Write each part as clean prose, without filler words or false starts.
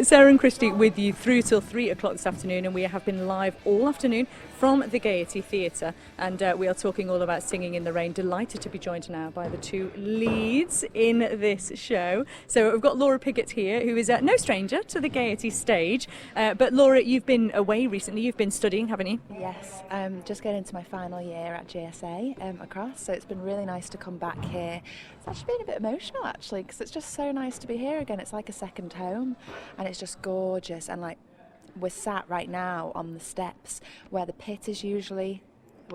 Sarah and Christy with you through till 3 o'clock this afternoon, and we have been live all afternoon from the Gaiety Theatre, and we are talking all about Singing in the Rain. Delighted to be joined now by the two leads in this show. So we've got Laura Pigott here, who is no stranger to the Gaiety stage, but Laura, you've been away recently, you've been studying, haven't you? Yes, just getting into my final year at GSA across, so it's been really nice to come back here. It's actually been a bit emotional actually, because it's just so nice to be here again. It's like a second home, and it's just gorgeous. And like, we're sat right now on the steps where the pit is usually.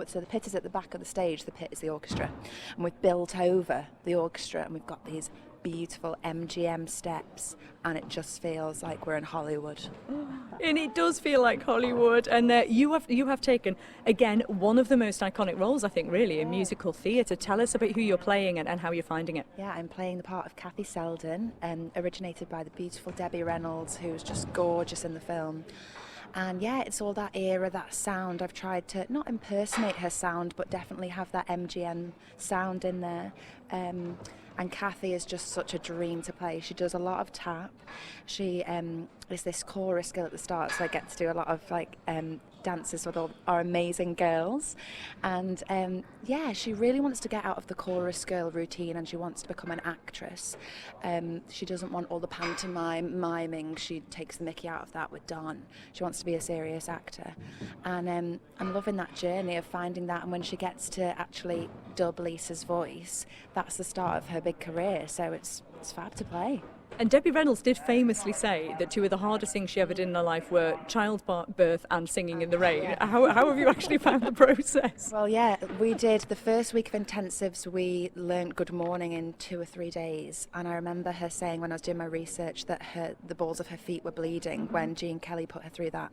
So the pit is at the back of the stage, the pit is the orchestra, and we've built over the orchestra, and we've got these beautiful MGM steps, and it just feels like we're in Hollywood. And it does feel like Hollywood, and you have taken, again, one of the most iconic roles, I think, really, in musical theatre. Tell us about who you're playing and how you're finding it. Yeah, I'm playing the part of Kathy Selden, originated by the beautiful Debbie Reynolds, who's just gorgeous in the film. And yeah, it's all that era, that sound. I've tried to not impersonate her sound, but definitely have that MGM sound in there. And Kathy is just such a dream to play. She does a lot of tap. She is this chorus girl at the start, so I get to do a lot of dances with all our amazing girls. And yeah, she really wants to get out of the chorus girl routine, and she wants to become an actress. She doesn't want all the pantomime miming. She takes the mickey out of that with Don. She wants to be a serious actor. And I'm loving that journey of finding that. And when she gets to actually dub Lisa's voice, that's the start of her big career. So it's fab to play. And Debbie Reynolds did famously say that two of the hardest things she ever did in her life were childbirth and Singing in the Rain. Yeah. How have you actually found the process? Well, yeah, we did the first week of intensives. We learnt Good Morning in 2 or 3 days, and I remember her saying when I was doing my research that the balls of her feet were bleeding when Gene Kelly put her through that.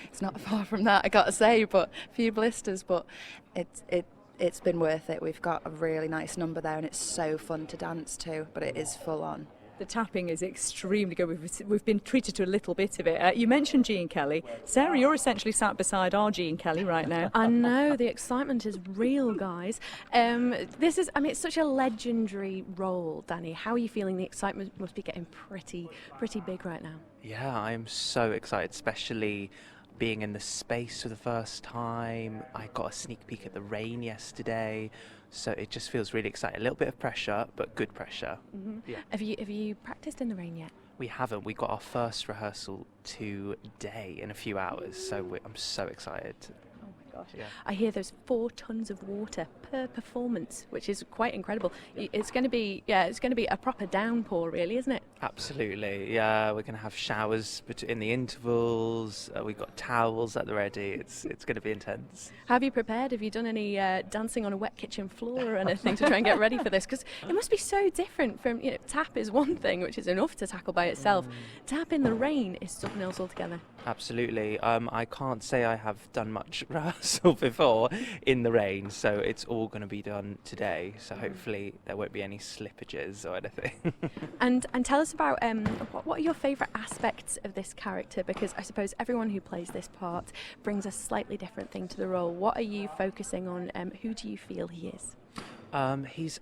It's not far from that, I gotta say, but a few blisters, but it's been worth it. We've got a really nice number there, and it's so fun to dance to, but it is full on. The tapping is extremely good. We've been treated to a little bit of it. You mentioned Gene Kelly. Sarah, you're essentially sat beside our Gene Kelly right now. I know, the excitement is real, guys. It's such a legendary role, Danny. How are you feeling? The excitement must be getting pretty big right now. Yeah, I'm so excited, especially being in the space for the first time. I got a sneak peek at the rain yesterday, so it just feels really exciting. A little bit of pressure, but good pressure. Mm-hmm. Yeah. Have you practiced in the rain yet? We haven't. We got our first rehearsal today in a few hours, so I'm so excited. Oh my gosh. Yeah. I hear there's 4 tons of water per performance, which is quite incredible. It's going to be a proper downpour, really, isn't it? Absolutely. Yeah, we're going to have showers in the intervals. We've got towels at the ready. It's going to be intense. Have you prepared? Have you done any dancing on a wet kitchen floor or anything to try and get ready for this? Because it must be so different from, tap is one thing, which is enough to tackle by itself. Tap in the rain is something else altogether. Absolutely. I can't say I have done much rehearsal before in the rain, so it's all going to be done today. So hopefully there won't be any slippages or anything. And tell us about what are your favourite aspects of this character? Because I suppose everyone who plays this part brings a slightly different thing to the role. What are you focusing on? Who do you feel he is? He's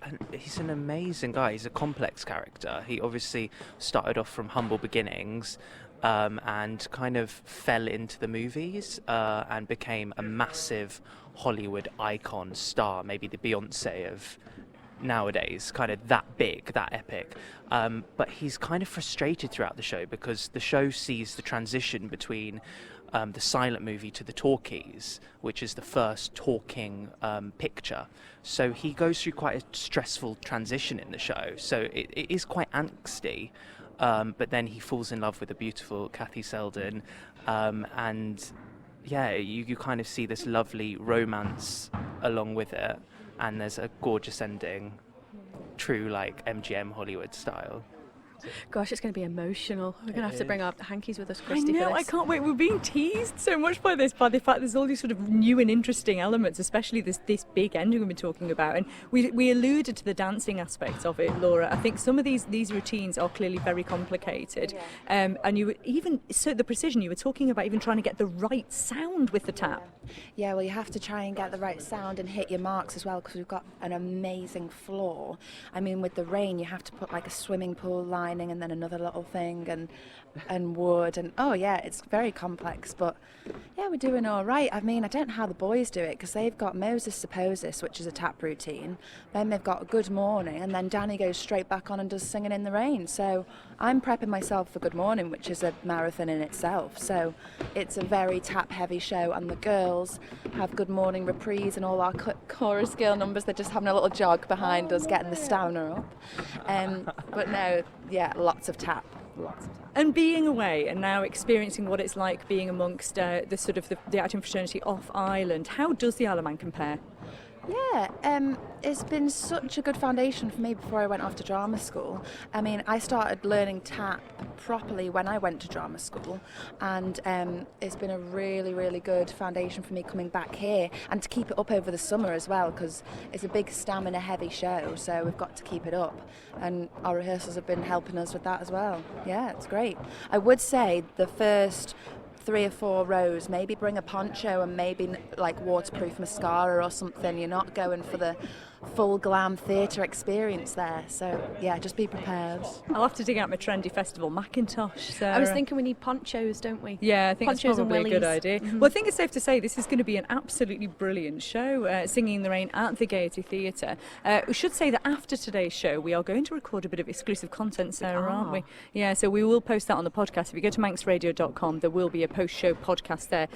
an amazing guy. He's a complex character. He obviously started off from humble beginnings and kind of fell into the movies and became a massive Hollywood icon star, maybe the Beyonce of nowadays, kind of that big, that epic. But he's kind of frustrated throughout the show because the show sees the transition between the silent movie to the talkies, which is the first talking picture. So he goes through quite a stressful transition in the show. So it is quite angsty. But then he falls in love with the beautiful Kathy Selden, and yeah, you kind of see this lovely romance along with it, and there's a gorgeous ending, true like MGM Hollywood style. Gosh, it's going to be emotional. We're going to have to bring our hankies with us, Christy, I know, for this. I can't wait. We're being teased so much by the fact there's all these sort of new and interesting elements, especially this big ending we've been talking about. And we alluded to the dancing aspects of it, Laura. I think some of these routines are clearly very complicated. Yeah. And you even, so the precision, you were talking about even trying to get the right sound with the tap. Yeah, well, you have to try and get the right sound and hit your marks as well, because we've got an amazing floor. I mean, with the rain, you have to put like a swimming pool line lining and then another little thing and wood and oh yeah, it's very complex, but yeah, we're doing all right. I mean, I don't know how the boys do it because they've got Moses Supposis, which is a tap routine, then they've got Good Morning, and then Danny goes straight back on and does Singing in the Rain. So I'm prepping myself for Good Morning, which is a marathon in itself. So it's a very tap heavy show, and the girls have Good Morning reprise and all our chorus girl numbers. They're just having a little jog behind us, getting the stamina up. But no, yeah, lots of tap. And being away and now experiencing what it's like being amongst the sort of the acting fraternity off island, how does the Isle of Man compare? Yeah, it's been such a good foundation for me before I went off to drama school. I mean, I started learning tap properly when I went to drama school, and it's been a really, really good foundation for me coming back here and to keep it up over the summer as well, because it's a big stamina heavy show, so we've got to keep it up, and our rehearsals have been helping us with that as well. Yeah, it's great. I would say the first 3 or 4 rows, maybe bring a poncho and maybe like waterproof mascara or something. You're not going for the full glam theatre experience there, so yeah, just be prepared. I'll have to dig out my trendy festival Macintosh. Sarah. I was thinking we need ponchos, don't we? Yeah, I think ponchos that's probably a good idea. Mm-hmm. Well, I think it's safe to say this is going to be an absolutely brilliant show, Singing in the Rain at the Gaiety Theatre. We should say that after today's show, we are going to record a bit of exclusive content, Sarah, aren't we? Yeah, so we will post that on the podcast. If you go to manxradio.com, there will be a post-show podcast there